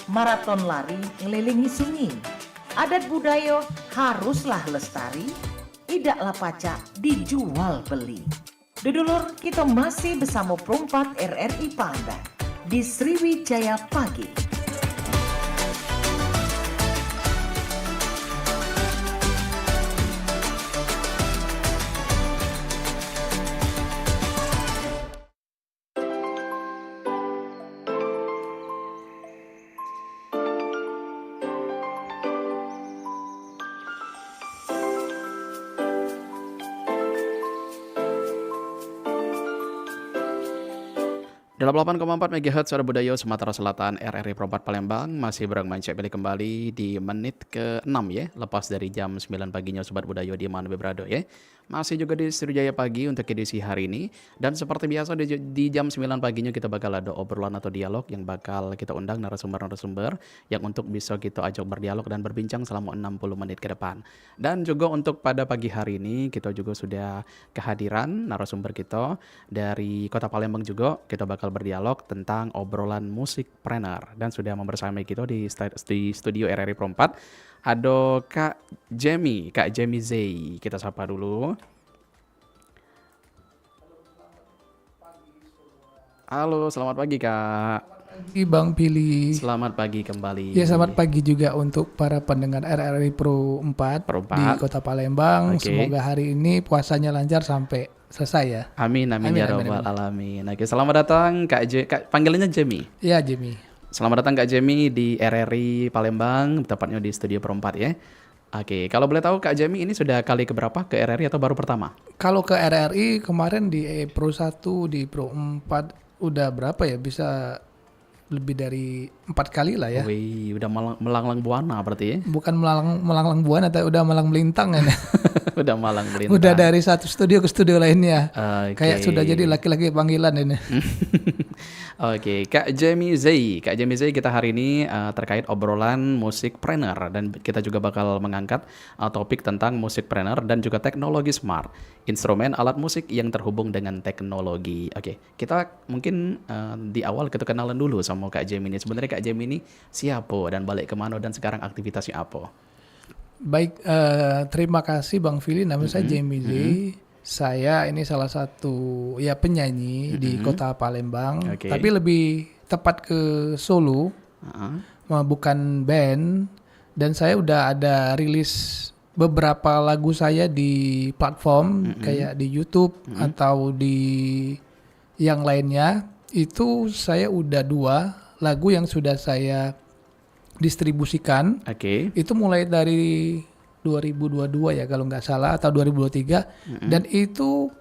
maraton lari ngelilingi sini. Adat budaya haruslah lestari, idaklah pacak dijual beli. Dudulur, kita masih bersama Perumpat RRI Palembang di Sriwijaya Pagi. Dalam 8,4 MHz Suara Budaya Sumatera Selatan RRI Perumpat Palembang masih bermancak balik kembali di menit ke-6 ya, lepas dari jam 9 paginya Sobat Budaya di mana berada ya. Masih juga di Sriwijaya Pagi untuk edisi hari ini, dan seperti biasa di jam 9 paginya kita bakal ada obrolan atau dialog yang bakal kita undang narasumber-narasumber yang untuk bisa kita ajak berdialog dan berbincang selama 60 menit ke depan. Dan juga untuk pada pagi hari ini kita juga sudah kehadiran narasumber kita dari Kota Palembang juga. Kita bakal berdialog tentang obrolan musik prener, dan sudah membersamai kita di studio RRI Perumpat ada Kak Jamie Zai. Kita sapa dulu. Halo, selamat pagi Kak. Pagi Bang Pili. Selamat pagi kembali. Ya, selamat pagi juga untuk para pendengar RRI Pro 4 di Kota Palembang. Oke. Semoga hari ini puasanya lancar sampai selesai ya. Amin ya rabbal alamin. Oke, selamat datang Kak panggilannya Jamie. Ya, Jamie. Selamat datang Kak Jamie di RRI Palembang, tepatnya di studio Perumpat ya. Oke, kalau boleh tahu Kak Jamie ini sudah kali keberapa ke RRI atau baru pertama? Kalau ke RRI kemarin di Pro 1, di Pro 4 udah berapa ya? Bisa lebih dari 4 kali lah ya. Wih, udah melanglang buana berarti ya? Bukan melanglang buana, tapi udah malang melintang ya. Udah malang melintang. Udah dari satu studio ke studio lainnya. Oke. Kayak sudah jadi laki-laki panggilan ini. Oke, Kak Jamie Zai kita hari ini terkait obrolan musik prener, dan kita juga bakal mengangkat topik tentang musik prener dan juga teknologi smart, instrumen alat musik yang terhubung dengan teknologi. Oke, kita mungkin di awal kita kenalan dulu sama Kak Jamie ini. Sebenarnya Kak Jamie ini siapa dan balik kemana dan sekarang aktivitasnya apa? Baik, terima kasih Bang Fili. Nama saya Jamie Zai. Saya ini salah satu ya penyanyi di Kota Palembang, Oke. tapi lebih tepat ke solo, bukan band. Dan saya udah ada rilis beberapa lagu saya di platform kayak di YouTube atau di yang lainnya. Itu saya udah 2 lagu yang sudah saya distribusikan. Oke. Itu mulai dari 2022 ya kalau nggak salah, atau 2023. Dan itu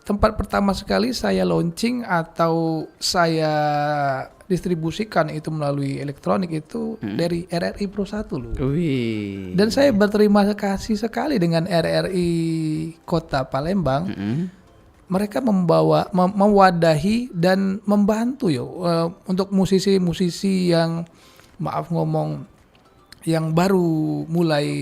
tempat pertama sekali saya launching atau saya distribusikan itu melalui elektronik itu dari RRI Pro 1 loh. Wih. Dan saya berterima kasih sekali dengan RRI Kota Palembang. Mereka mewadahi dan membantu untuk musisi-musisi yang maaf ngomong yang baru mulai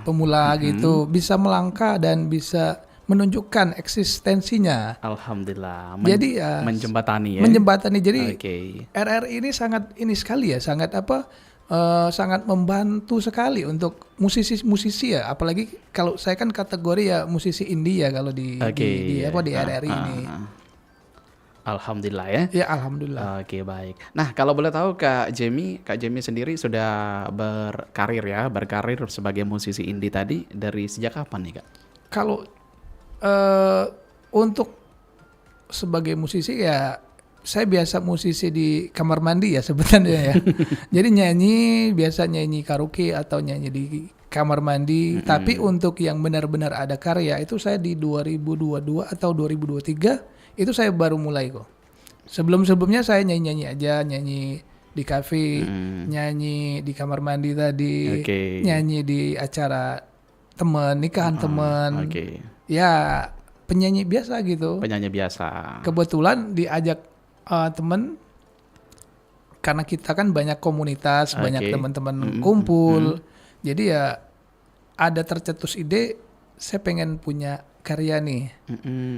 pemula gitu, bisa melangkah dan bisa menunjukkan eksistensinya. Alhamdulillah. Jadi menjembatani ya. Menjembatani. Jadi Oke. RRI ini sangat sekali ya, sangat sangat membantu sekali untuk musisi-musisi ya, apalagi kalau saya kan kategori ya musisi indie ya kalau di RRI ini. Alhamdulillah ya. Ya, alhamdulillah. Oke, baik. Nah, kalau boleh tahu Kak Jamie sendiri sudah berkarir sebagai musisi indie tadi dari sejak kapan nih Kak? Kalau untuk sebagai musisi ya, saya biasa musisi di kamar mandi ya sebenarnya ya. Jadi biasa nyanyi karaoke atau nyanyi di kamar mandi. Tapi untuk yang benar-benar ada karya itu saya di 2022 atau 2023 itu saya baru mulai kok. Sebelumnya saya nyanyi aja, nyanyi di kafe, nyanyi di kamar mandi tadi, nyanyi di acara teman, nikahan teman. Ya, penyanyi biasa gitu. Penyanyi biasa. Kebetulan diajak teman, karena kita kan banyak komunitas, banyak teman-teman kumpul. Jadi ya ada tercetus ide, saya pengen punya karya nih.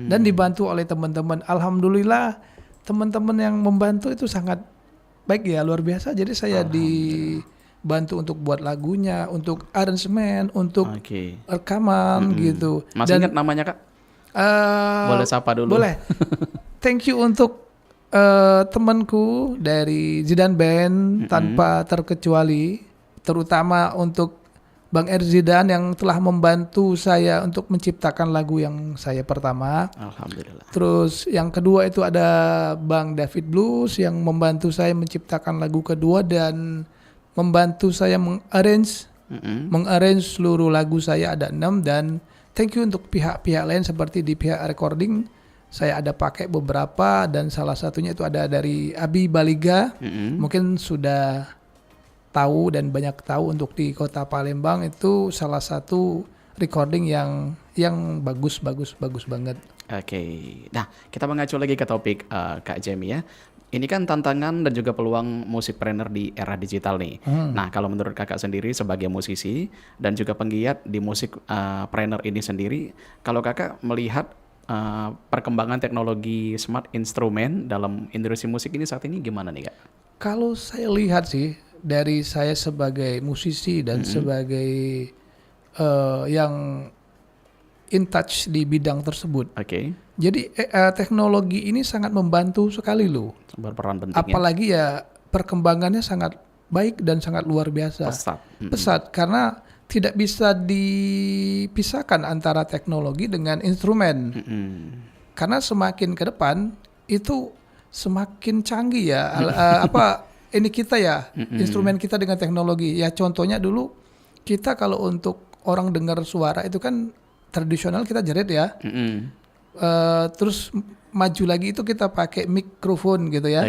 Dan dibantu oleh teman-teman. Alhamdulillah teman-teman yang membantu itu sangat baik ya, luar biasa. Jadi saya dibantu untuk buat lagunya, untuk aransemen, untuk Oke. rekaman gitu. Masih ingat namanya Kak? Boleh sapa dulu. Boleh. Thank you untuk temanku dari Zidan Band tanpa terkecuali, terutama untuk Bang Erzidan yang telah membantu saya untuk menciptakan lagu yang saya pertama. Alhamdulillah. Terus yang kedua itu ada Bang David Blues yang membantu saya menciptakan lagu kedua dan membantu saya mengarrange seluruh lagu saya ada 6. Dan thank you untuk pihak-pihak lain seperti di pihak recording. Saya ada pakai beberapa dan salah satunya itu ada dari Abi Baliga. Mungkin sudah tahu dan banyak tahu untuk di kota Palembang itu salah satu recording yang bagus banget. Oke. Nah, kita mengacu lagi ke topik Kak Jamie ya. Ini kan tantangan dan juga peluang musikpreneur di era digital nih. Nah, kalau menurut Kakak sendiri sebagai musisi dan juga penggiat di musik preneur ini sendiri, kalau Kakak melihat perkembangan teknologi smart instrumen dalam industri musik ini saat ini gimana nih Kak? Kalau saya lihat sih dari saya sebagai musisi dan sebagai yang in touch di bidang tersebut. Oke. Jadi teknologi ini sangat membantu sekali loh. Berperan penting. Apalagi ya perkembangannya sangat baik dan sangat luar biasa. Pesat karena tidak bisa dipisahkan antara teknologi dengan instrumen. Karena semakin ke depan itu semakin canggih ya. Ini kita ya, instrumen kita dengan teknologi. Ya contohnya dulu kita kalau untuk orang dengar suara itu kan tradisional kita jerit ya. Terus maju lagi itu kita pakai mikrofon gitu ya.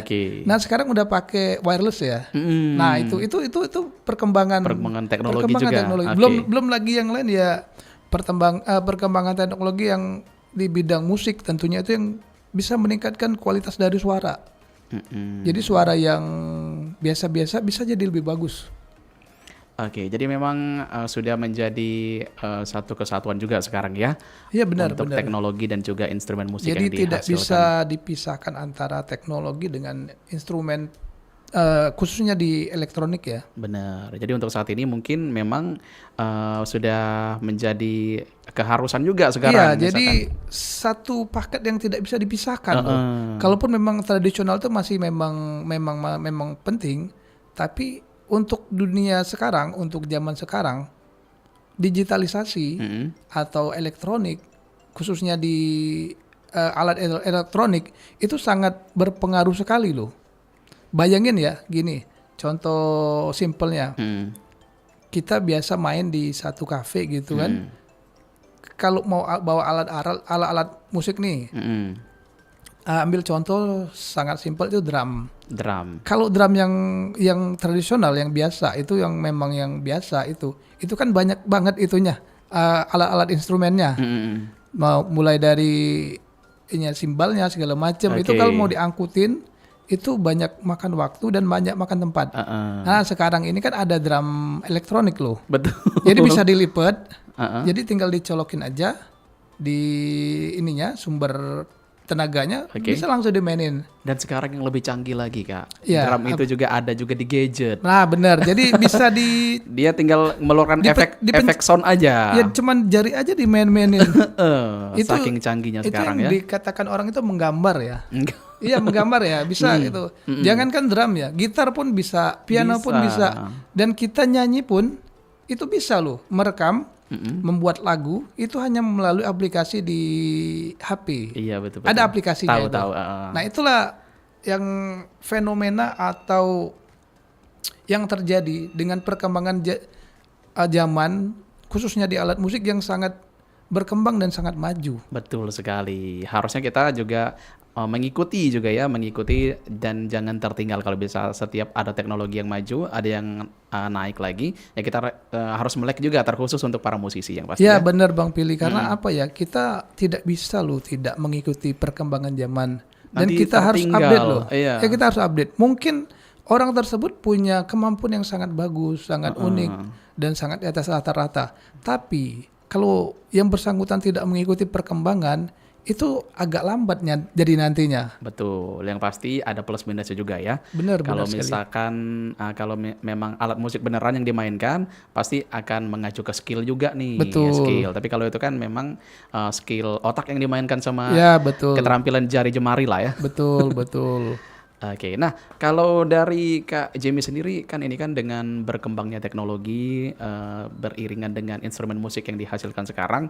Nah sekarang udah pakai wireless ya. Nah itu perkembangan teknologi juga. Belum lagi yang lain ya perkembangan teknologi yang di bidang musik tentunya itu yang bisa meningkatkan kualitas dari suara. Jadi suara yang biasa-biasa bisa jadi lebih bagus. Oke, jadi memang sudah menjadi satu kesatuan juga sekarang ya. Iya benar. Untuk teknologi dan juga instrumen musik jadi yang dihasilkan. Jadi tidak bisa dipisahkan antara teknologi dengan instrumen khususnya di elektronik ya. Benar. Jadi untuk saat ini mungkin memang sudah menjadi keharusan juga sekarang. Iya, jadi satu paket yang tidak bisa dipisahkan. Kalaupun memang tradisional itu masih memang penting, tapi untuk dunia sekarang, untuk zaman sekarang, digitalisasi atau elektronik, khususnya di alat elektronik itu sangat berpengaruh sekali loh. Bayangin ya, gini, contoh simpelnya, kita biasa main di satu kafe gitu kan. Kalau mau bawa alat musik nih, ambil contoh sangat simpel itu drum. Kalau drum yang tradisional, yang biasa itu yang memang yang biasa itu kan banyak banget itunya alat-alat instrumennya. Mulai dari simbalnya segala macam itu kalau mau diangkutin itu banyak makan waktu dan banyak makan tempat. Nah sekarang ini kan ada drum elektronik loh. Betul. Jadi bisa dilipat. Jadi tinggal dicolokin aja di ininya sumber tenaganya bisa langsung dimainin. Dan sekarang yang lebih canggih lagi Kak. Ya, drum itu juga ada juga di gadget. Nah benar. Jadi bisa dia tinggal mengeluarkan efek sound aja. Ya cuman jari aja dimain-mainin. Saking canggihnya sekarang ya. Itu yang dikatakan orang itu menggambar ya. Iya menggambar ya, bisa gitu. Jangankan drum ya, gitar pun bisa, piano pun bisa. Dan kita nyanyi pun itu bisa loh, merekam, membuat lagu itu hanya melalui aplikasi di HP. Iya betul. Ada aplikasinya. Tahu. Nah itulah yang fenomena atau yang terjadi dengan perkembangan zaman, khususnya di alat musik yang sangat berkembang dan sangat maju. Betul sekali. Harusnya kita juga mengikuti dan jangan tertinggal. Kalau bisa setiap ada teknologi yang maju, ada yang naik lagi, ya kita harus melek juga, terkhusus untuk para musisi yang pasti. Ya benar Bang Pili, karena apa ya, kita tidak bisa loh tidak mengikuti perkembangan zaman. Dan Nanti kita harus update loh. Iya. Ya kita harus update. Mungkin orang tersebut punya kemampuan yang sangat bagus, sangat unik dan sangat di atas rata-rata. Tapi kalau yang bersangkutan tidak mengikuti perkembangan, itu agak lambatnya jadi nantinya. Betul, yang pasti ada plus minusnya juga ya. Benar Kalau sekali. misalkan kalau memang alat musik beneran yang dimainkan, pasti akan mengacu ke skill juga nih, Betul. skill. Tapi kalau itu kan memang skill otak yang dimainkan sama Ya, betul. keterampilan jari jemari lah ya. Betul, betul. Oke, nah kalau dari Kak Jamie sendiri kan ini kan dengan berkembangnya teknologi beriringan dengan instrumen musik yang dihasilkan sekarang,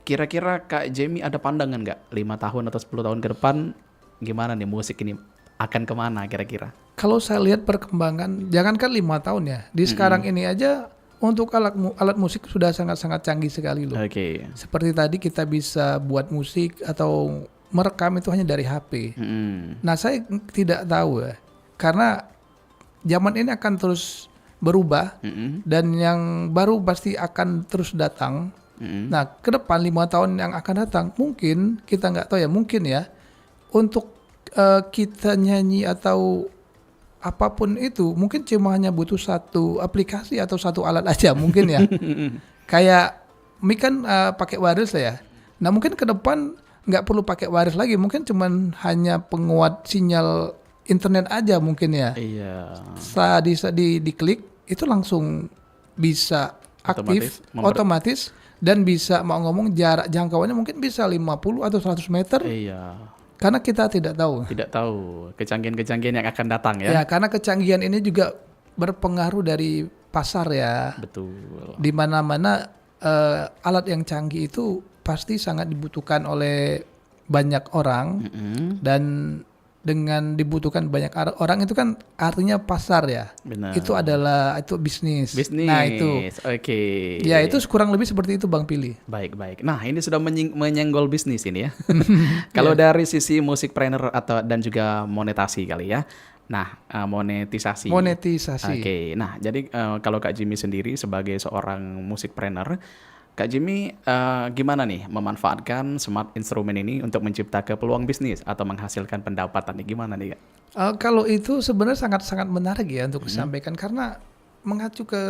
kira-kira Kak Jamie ada pandangan nggak 5 tahun atau 10 tahun ke depan gimana nih musik ini akan kemana kira-kira? Kalau saya lihat perkembangan, jangankan 5 tahun ya, di sekarang ini aja untuk alat musik sudah sangat-sangat canggih sekali loh. Oke. Seperti tadi kita bisa buat musik atau merekam itu hanya dari HP. Nah, saya tidak tahu ya, karena zaman ini akan terus berubah dan yang baru pasti akan terus datang. Nah, ke depan 5 tahun yang akan datang, mungkin kita nggak tahu ya, mungkin ya, untuk kita nyanyi atau apapun itu, mungkin cuma hanya butuh satu aplikasi atau satu alat aja mungkin ya. Kayak mic kan pakai wireless ya. Nah, mungkin ke depan nggak perlu pakai wireless lagi, mungkin cuman hanya penguat sinyal internet aja mungkin ya. Iya. Setelah diklik itu langsung bisa aktif otomatis dan bisa mau ngomong jarak jangkauannya mungkin bisa 50 atau 100 meter. Iya. Karena kita tidak tahu. Tidak tahu kecanggihan-kecanggihan yang akan datang ya. Ya, karena kecanggihan ini juga berpengaruh dari pasar ya. Betul. Di mana-mana alat yang canggih itu pasti sangat dibutuhkan oleh banyak orang dan dengan dibutuhkan banyak orang itu kan artinya pasar ya. Benar. Itu bisnis. Bisnis. Nah, itu. Oke. Ya, itu kurang lebih seperti itu Bang Pili. Baik. Nah, ini sudah menyenggol bisnis ini ya. Kalau dari sisi musikpreneur dan juga monetasi kali ya. Nah, monetisasi. Oke. Nah, jadi kalau Kak Jimmy sendiri sebagai seorang musikpreneur, Kak Jimmy gimana nih memanfaatkan smart instrumen ini untuk menciptakan peluang bisnis atau menghasilkan pendapatan nih, gimana nih Kak? Kalau itu sebenarnya sangat-sangat menarik ya untuk disampaikan karena mengacu ke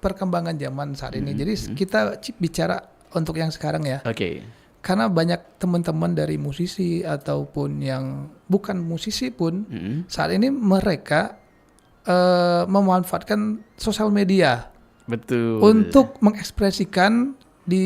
perkembangan zaman saat ini. Jadi kita bicara untuk yang sekarang ya. Oke. Karena banyak teman-teman dari musisi ataupun yang bukan musisi pun saat ini mereka memanfaatkan sosial media. Betul. Untuk mengekspresikan di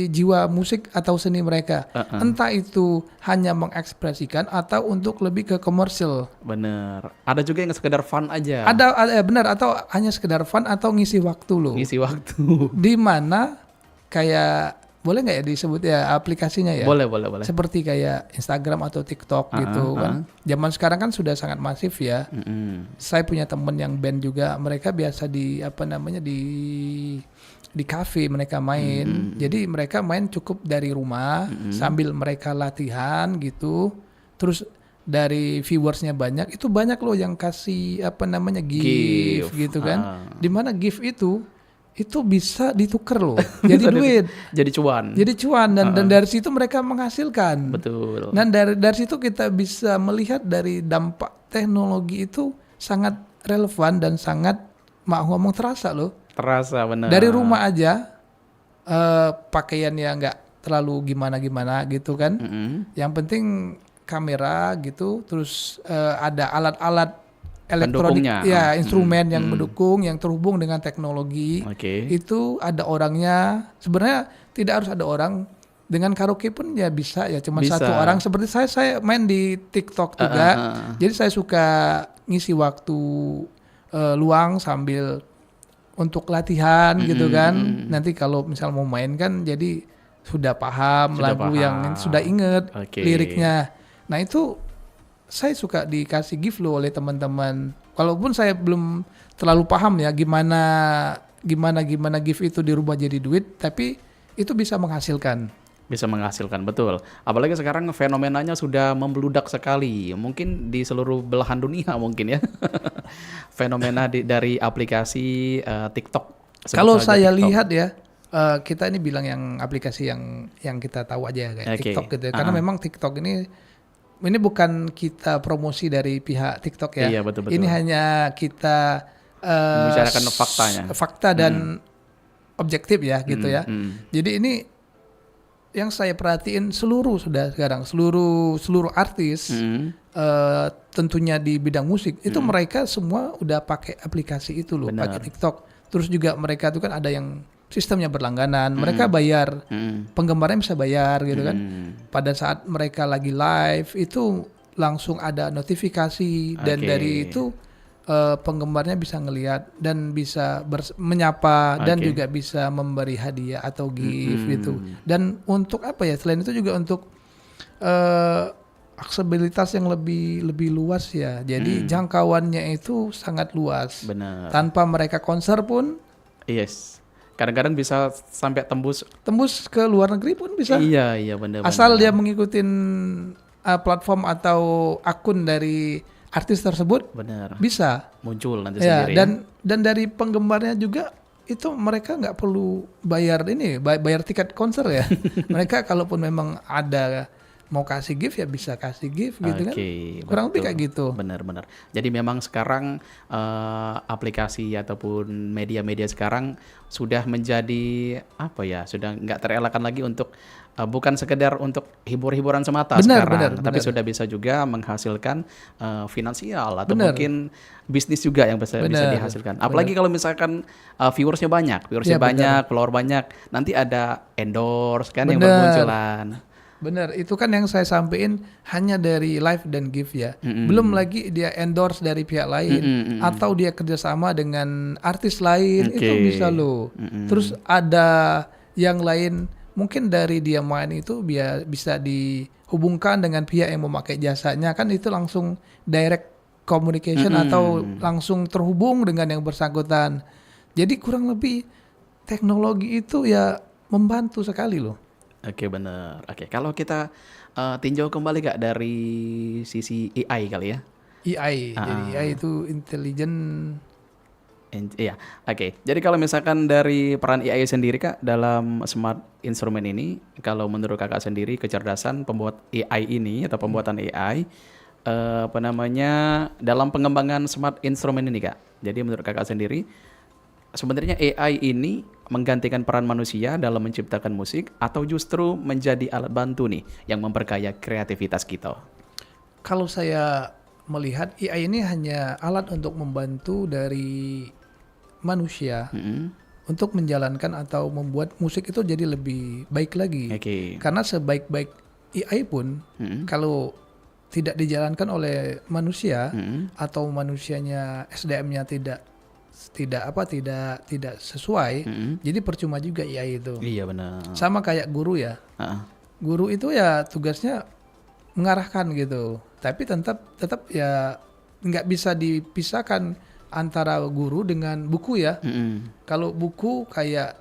jiwa musik atau seni mereka. Entah itu hanya mengekspresikan atau untuk lebih ke komersil. Bener. Ada juga yang sekedar fun aja. Ada benar, atau hanya sekedar fun atau ngisi waktu loh. Ngisi waktu. Di mana kayak boleh nggak ya disebut ya aplikasinya ya? Boleh. Seperti kayak Instagram atau TikTok gitu kan. Zaman sekarang kan sudah sangat masif ya. Saya punya temen yang band juga, mereka biasa di kafe mereka main. Jadi mereka main cukup dari rumah sambil mereka latihan gitu. Terus dari viewersnya banyak, itu banyak loh yang kasih gift gitu kan. Dimana gift itu bisa ditukar loh, jadi duit, jadi cuan dan dari situ mereka menghasilkan. Betul. Dan dari situ kita bisa melihat dari dampak teknologi itu sangat relevan dan sangat ngomong terasa loh. Terasa benar. Dari rumah aja pakaian yang nggak terlalu gimana gitu kan. Yang penting kamera gitu, terus ada alat-alat elektronik ya, instrumen yang mendukung, yang terhubung dengan teknologi. Itu ada orangnya. Sebenarnya tidak harus ada orang. Dengan karaoke pun ya bisa ya, cuma satu orang. Seperti saya main di TikTok juga. Jadi saya suka ngisi waktu luang sambil untuk latihan gitu kan. Nanti kalau misal mau main kan jadi sudah paham lagu yang sudah inget liriknya. Nah, itu saya suka dikasih gift loh oleh teman-teman. Walaupun saya belum terlalu paham ya gimana gift itu dirubah jadi duit, tapi itu bisa menghasilkan. Bisa menghasilkan, betul. Apalagi sekarang fenomenanya sudah membeludak sekali. Mungkin di seluruh belahan dunia mungkin ya. Fenomena dari aplikasi TikTok. Kalau saya lihat ya, kita ini bilang yang aplikasi yang kita tahu aja kayak TikTok gitu ya. Karena memang TikTok ini bukan kita promosi dari pihak TikTok ya. Iya, betul. Ini hanya kita membicarakan faktanya. Fakta dan objektif ya gitu ya. Jadi ini yang saya perhatiin seluruh artis tentunya di bidang musik itu mereka semua udah pakai aplikasi itu loh, Benar. pakai TikTok. Terus juga mereka tuh kan ada yang sistemnya berlangganan, mereka bayar, penggemarnya bisa bayar gitu kan. Pada saat mereka lagi live itu langsung ada notifikasi dan Oke. dari itu penggemarnya bisa ngelihat dan bisa menyapa dan Oke. juga bisa memberi hadiah atau gift gitu. Dan untuk apa ya? Selain itu juga untuk aksesibilitas yang lebih luas ya. Jadi jangkauannya itu sangat luas. Benar. Tanpa mereka konser pun Yes. Kadang-kadang bisa sampai tembus. tembus ke luar negeri pun bisa. Iya, benar. Asal dia mengikuti platform atau akun dari artis tersebut Benar. bisa. Muncul nanti Ya, sendiri. dan dari penggemarnya juga itu mereka nggak perlu bayar bayar tiket konser ya. Mereka kalaupun memang ada mau kasih gift ya bisa kasih gift gitu kan. Kurang lebih kayak gitu. Benar-benar. Jadi memang sekarang aplikasi ataupun media-media sekarang sudah menjadi apa ya? Sudah nggak terelakkan lagi untuk bukan sekedar untuk hibur-hiburan semata sekarang, tapi sudah bisa juga menghasilkan finansial atau mungkin bisnis juga yang bisa dihasilkan. Apalagi kalau misalkan viewersnya banyak, follower banyak, nanti ada endorse kan yang bermunculan. Benar, itu kan yang saya sampaikan hanya dari live dan gift ya. Belum lagi dia endorse dari pihak lain atau dia kerjasama dengan artis lain itu bisa loh. Terus ada yang lain mungkin dari dia main itu bisa dihubungkan dengan pihak yang memakai jasanya kan itu langsung direct communication atau langsung terhubung dengan yang bersangkutan. Jadi kurang lebih teknologi itu ya membantu sekali loh. Oke, benar. Oke, kalau kita tinjau kembali Kak dari sisi AI kali ya. AI, jadi AI itu intelligent. Iya, oke. Jadi kalau misalkan dari peran AI sendiri Kak dalam smart instrument ini, kalau menurut Kakak sendiri kecerdasan pembuat AI ini atau pembuatan AI dalam pengembangan smart instrument ini Kak. Jadi menurut Kakak sendiri sebenarnya AI ini menggantikan peran manusia dalam menciptakan musik atau justru menjadi alat bantu nih yang memperkaya kreativitas kita? Kalau saya melihat AI ini hanya alat untuk membantu dari manusia untuk menjalankan atau membuat musik itu jadi lebih baik lagi. Karena sebaik-baik AI pun kalau tidak dijalankan oleh manusia atau manusianya SDM-nya tidak sesuai, jadi percuma juga AI itu. Iya benar. Sama kayak guru ya. Guru itu ya tugasnya mengarahkan gitu, tapi tetap ya nggak bisa dipisahkan antara guru dengan buku ya. Kalau buku kayak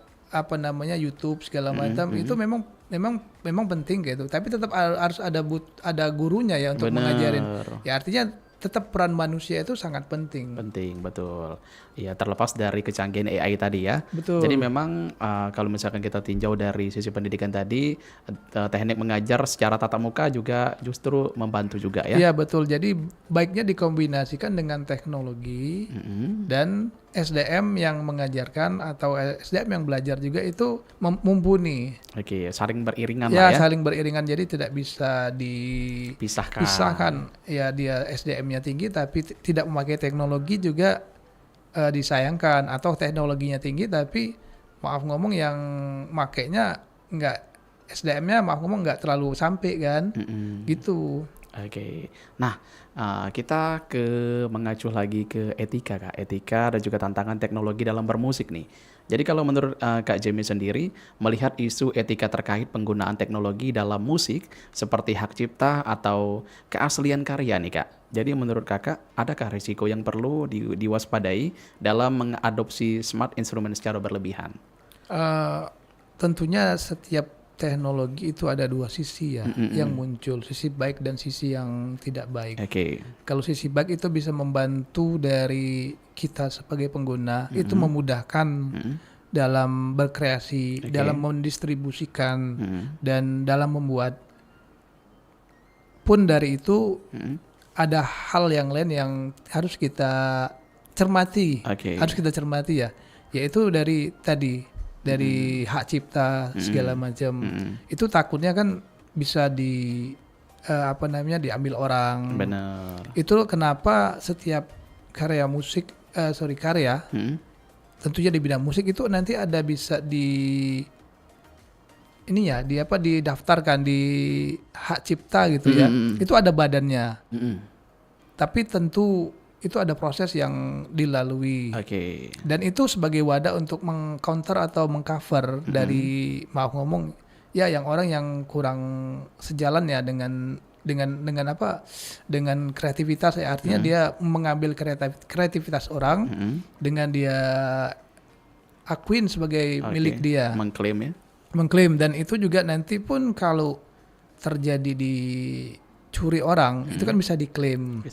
YouTube segala macam itu memang penting gitu, tapi tetap harus ada gurunya ya untuk mengajarin. Ya artinya tetap peran manusia itu sangat penting. Penting, betul. Ya, terlepas dari kecanggihan AI tadi ya. Betul. Jadi memang kalau misalkan kita tinjau dari sisi pendidikan tadi, teknik mengajar secara tatap muka juga justru membantu juga ya. Iya, betul. Jadi baiknya dikombinasikan dengan teknologi dan SDM yang mengajarkan atau SDM yang belajar juga itu mumpuni. Oke, saling beriringan Ya, lah ya. saling beriringan, jadi tidak bisa dipisahkan. Ya, dia SDM-nya tinggi tapi tidak memakai teknologi juga disayangkan, atau teknologinya tinggi tapi maaf ngomong yang makainya SDM-nya nggak terlalu sampai kan. Gitu. Oke. Nah, kita mengacu lagi ke etika Kak. Etika dan juga tantangan teknologi dalam bermusik nih. Jadi kalau menurut Kak Jamie sendiri melihat isu etika terkait penggunaan teknologi dalam musik seperti hak cipta atau keaslian karya nih Kak. Jadi menurut Kakak adakah risiko yang perlu diwaspadai dalam mengadopsi smart instrument secara berlebihan? Tentunya setiap teknologi itu ada dua sisi ya yang muncul, sisi baik dan sisi yang tidak baik. Kalau sisi baik itu bisa membantu dari kita sebagai pengguna, itu memudahkan dalam berkreasi, dalam mendistribusikan dan dalam membuat. Pun dari itu ada hal yang lain yang harus kita cermati, harus kita cermati ya, yaitu dari tadi dari hak cipta segala macam. Itu takutnya kan bisa diambil orang. Bener. Itu kenapa setiap karya musik karya tentunya di bidang musik itu nanti ada bisa didaftarkan di hak cipta gitu ya. Itu ada badannya. Tapi tentu itu ada proses yang dilalui. Oke. Dan itu sebagai wadah untuk mengcounter atau mengcover dari mau ngomong ya yang orang yang kurang sejalan ya dengan kreativitas ya, artinya dia mengambil kreativitas orang dengan dia akuin sebagai milik dia, mengklaim dan itu juga nanti pun kalau terjadi dicuri orang itu kan bisa diklaim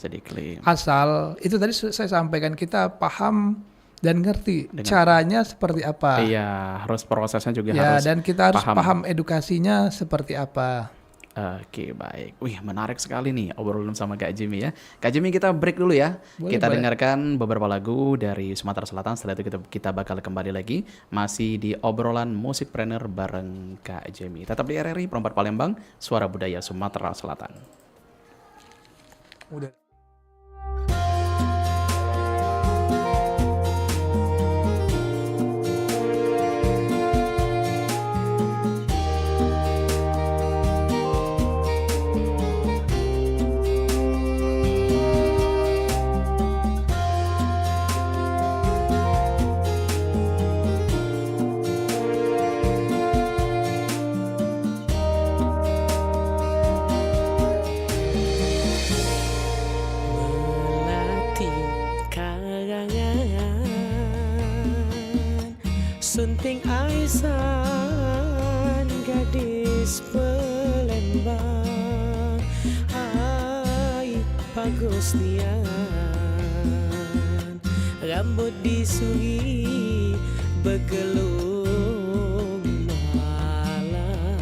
asal itu tadi saya sampaikan kita paham dan ngerti caranya seperti apa. Iya, harus prosesnya juga ya, harus dan kita harus paham edukasinya seperti apa. Oke, baik. Wih, menarik sekali nih obrolan sama Kak Jimmy ya. Kak Jimmy, kita break dulu ya. Boleh. Dengarkan beberapa lagu dari Sumatera Selatan. Setelah itu kita bakal kembali lagi. Masih di obrolan Musikpreneur bareng Kak Jimmy. Tetap di RRI Perempat Palembang, Suara Budaya Sumatera Selatan. Udah. Sunting Aisan, gadis Palembang, ai pagosnian, rambut disuri begelung malam,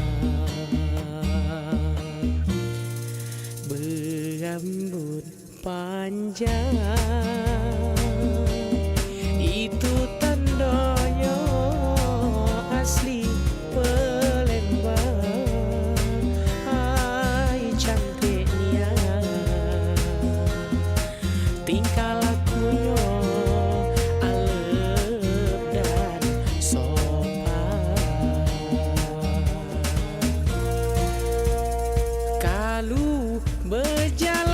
berambut panjang, itu tandanya asli Palembang, hai cantiknya, tingkah lakunya alep dan sopan. Kalau berjalan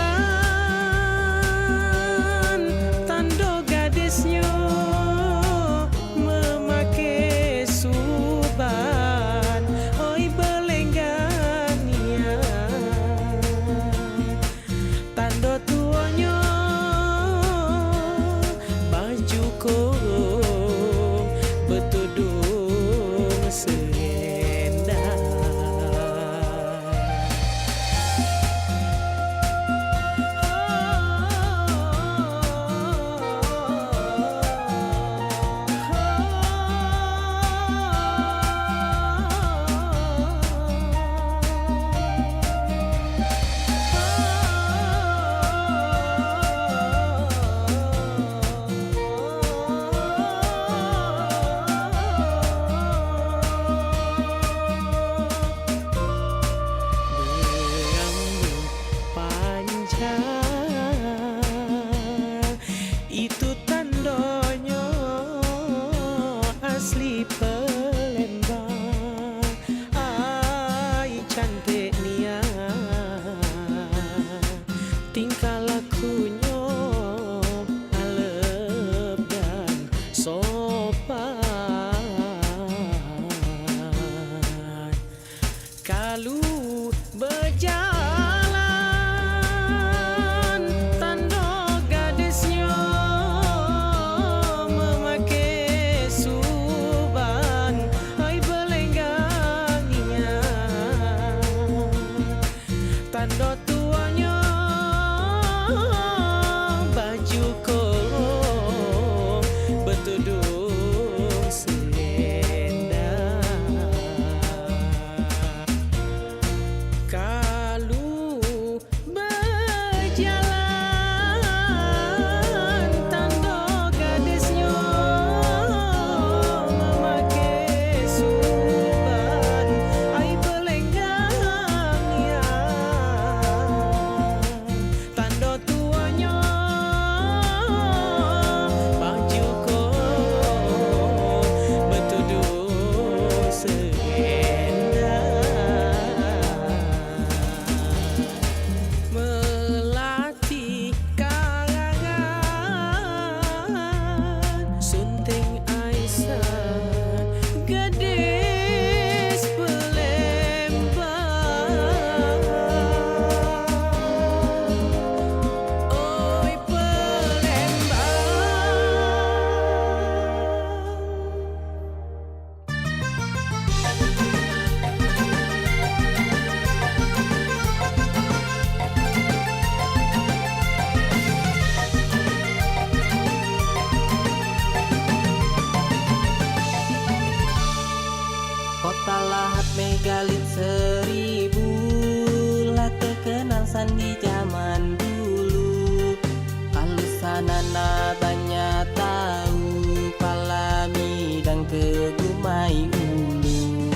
kegumai ulu.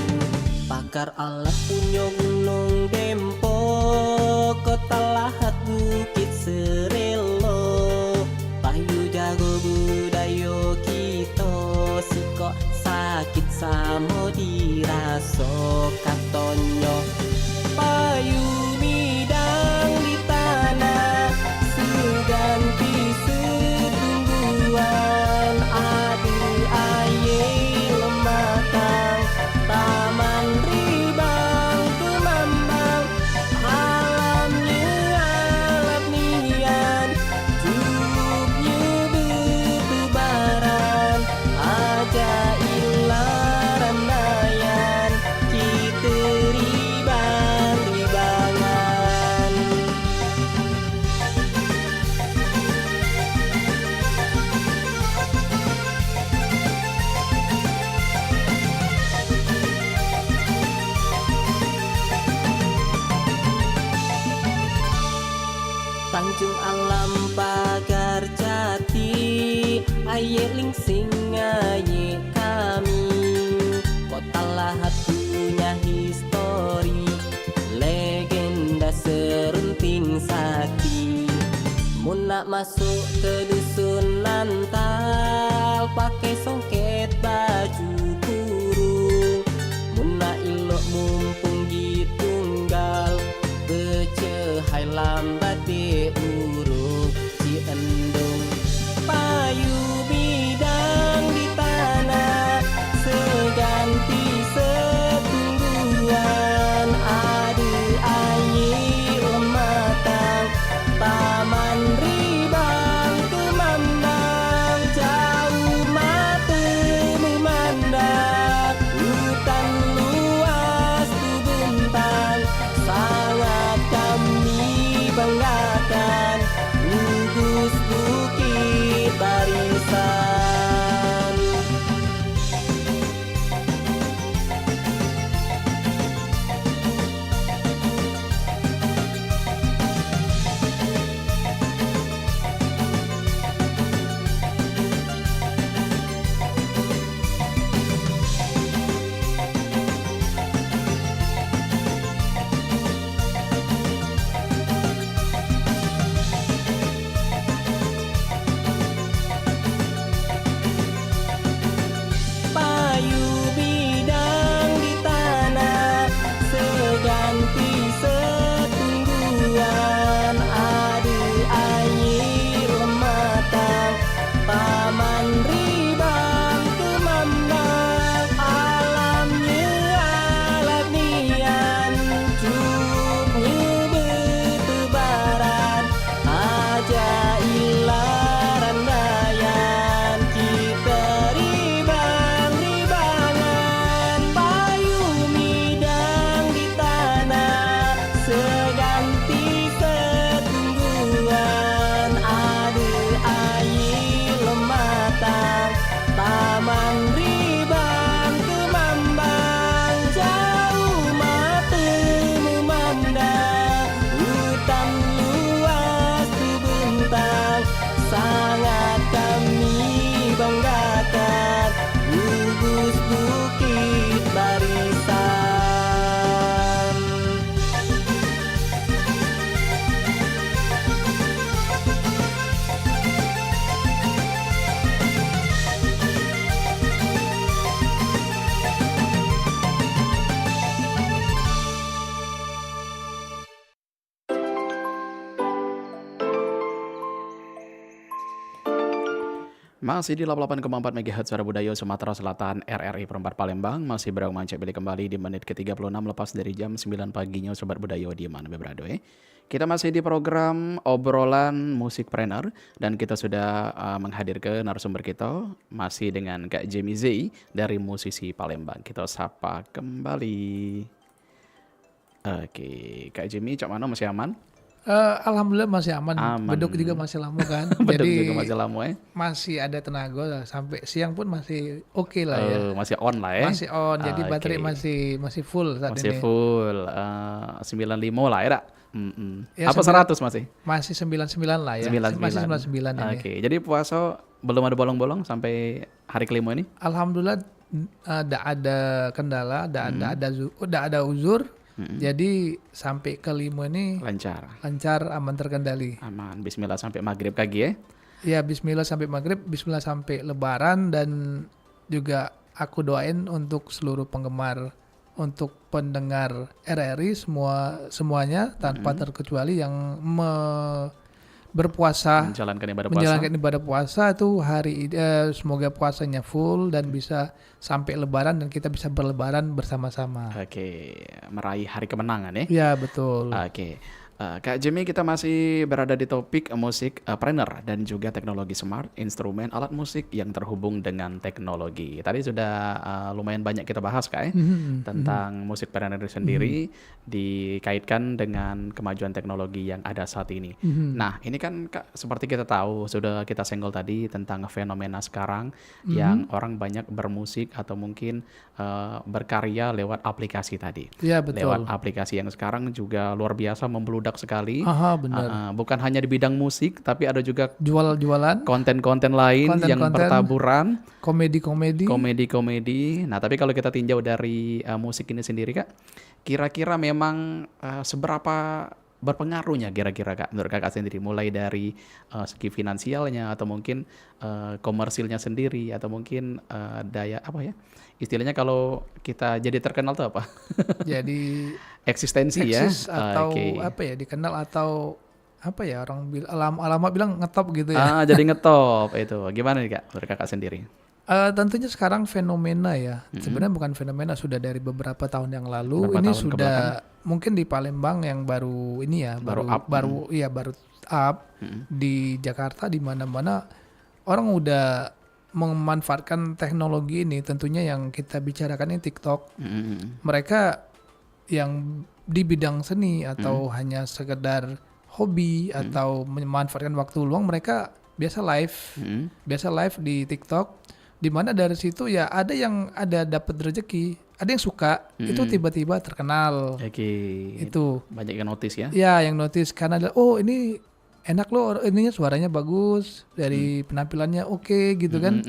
Pakar Allah punya gunung Dempo, kota lahat bukit Serelo. Payu jago budayo kita, siko sakit samo diraso katonyo. Payu bidang di tanah, seganti setungguan. Adu aye lematang, taman ribang kemambang. Alamnya alap nian, cupnya bertebaran. Aja ilaran nayan, kita ribang-ribangan. Tanjung Alam Pagar Jati, aye lingsing aye kami. Kota lahat punya histori, legenda serunting sakti. Mun nak masuk ke dusun Nantal, pakai songket baju kurung. Mun nak ilok mumpung di tunggal, becehai lambat di urung Ciendung. Payu bidang di tanah, seganti setungguan. Adu aye lematang, taman ribang kemambang. Jauh mata memandang, hutan luas tu bentang. Sangat kami banggakan, gugus bukit barisan. Payu bidang di tanah, seganti setungguan. Adu air lematang, taman ribang kemambang. Alamnya alap nian, cupnya bertebaran. Aja ilaran dayan, kita ribang-ribangan. Payu midang di tanah, seganti setungguan. Adu air lematang, taman ribang kemambang. Jauh mata memandang, hutan luas tu bentang. Sangat kami banggakan, gugus bukit barisan. Masih di 88,4 MHz Suara Budaya Sumatera Selatan RRI Perempat Palembang. Masih berangkat balik kembali di menit ke-36 lepas dari jam 9 paginya Sobat Budaya di mana berada ya. Kita masih di program obrolan musikpreneur dan kita sudah menghadirkan narasumber kita masih dengan Kak Jemmy Z dari musisi Palembang. Kita sapa kembali. Oke, Kak Jemmy, cak mana masih aman? Alhamdulillah masih aman. Beduk juga masih lama kan. Beduk Jadi juga masih lama ya. masih ada tenaga lah. Sampai siang pun masih oke lah ya. Masih on lah ya. Masih on. Jadi baterai masih full saat masih ini. full 95 lah ya, Dak? Ya, Apa 100 masih? Masih 99 lah ya. 99. Masih 99 ini. Oke, jadi puasa belum ada bolong-bolong sampai hari kelima ini? Alhamdulillah Nggak ada kendala, nggak ada uzur. Jadi sampai ke Limo ini lancar, aman, terkendali. Aman. Bismillah sampai maghrib kaki ya. Ya, Bismillah sampai maghrib, Bismillah sampai Lebaran, dan juga aku doain untuk seluruh penggemar, untuk pendengar RRI semuanya tanpa terkecuali yang berpuasa, menjalankan ibadah puasa itu semoga puasanya full dan bisa sampai Lebaran dan kita bisa berlebaran bersama-sama. Oke, meraih hari kemenangan ya. Ya, betul. Oke. Kak Jimmy, kita masih berada di topik musik planner dan juga teknologi smart, instrumen, alat musik yang terhubung dengan teknologi. Tadi sudah lumayan banyak kita bahas Kak tentang musik planner sendiri dikaitkan dengan kemajuan teknologi yang ada saat ini. Nah, ini kan Kak, seperti kita tahu, sudah kita senggol tadi tentang fenomena sekarang yang orang banyak bermusik atau mungkin berkarya lewat aplikasi tadi. Ya, betul. Lewat aplikasi yang sekarang juga luar biasa membludak sekali. Benar. Bukan hanya di bidang musik, tapi ada juga Jualan, konten-konten lain yang bertaburan, komedi. Nah, tapi kalau kita tinjau dari musik ini sendiri Kak, kira-kira memang seberapa berpengaruhnya kira-kira Kak menurut Kakak sendiri, mulai dari segi finansialnya atau mungkin komersilnya sendiri atau mungkin daya apa ya istilahnya kalau kita jadi terkenal tuh apa? Jadi eksistensi eksis ya atau apa ya, dikenal atau apa ya, orang lama bilang ngetop gitu ya. Jadi ngetop itu gimana nih Kak menurut Kakak sendiri? Tentunya sekarang fenomena ya. Sebenarnya bukan fenomena, sudah dari beberapa tahun yang lalu. Ini sudah mungkin di Palembang yang baru ini ya, baru up di Jakarta, di mana-mana orang udah memanfaatkan teknologi ini. Tentunya yang kita bicarakan ini TikTok. Mereka yang di bidang seni atau hanya sekedar hobi atau memanfaatkan waktu luang, mereka biasa live di TikTok. Di mana dari situ ya ada yang dapat rezeki, ada yang suka, itu tiba-tiba terkenal. Itu banyak yang notice ya. Ya, yang notice karena ini enak loh, ininya suaranya bagus, dari penampilannya oke gitu kan.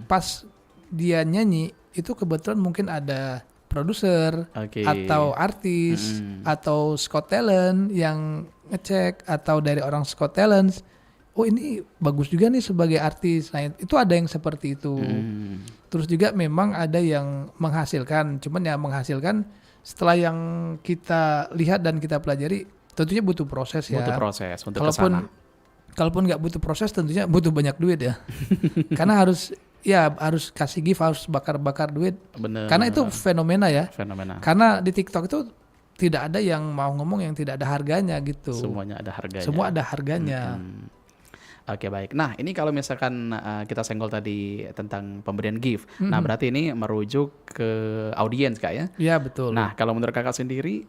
Pas dia nyanyi itu kebetulan mungkin ada produser atau artis atau Scott Talent yang ngecek, atau dari orang Scott Talent, ini bagus juga nih sebagai artis. Nah, itu ada yang seperti itu. Terus juga memang ada yang menghasilkan, cuman ya menghasilkan setelah yang kita lihat dan kita pelajari, tentunya butuh proses ya. Butuh proses untuk kesana. Kalaupun nggak butuh proses, tentunya butuh banyak duit ya. Karena harus kasih gift, harus bakar duit. Bener. Karena itu fenomena ya. Karena di TikTok itu tidak ada yang mau ngomong yang tidak ada harganya gitu. Semuanya ada harganya. Semua ada harganya. Oke, baik. Nah, ini kalau misalkan kita senggol tadi tentang pemberian gift. Nah, berarti ini merujuk ke audiens Kak ya? Iya, betul. Nah, kalau menurut Kakak sendiri,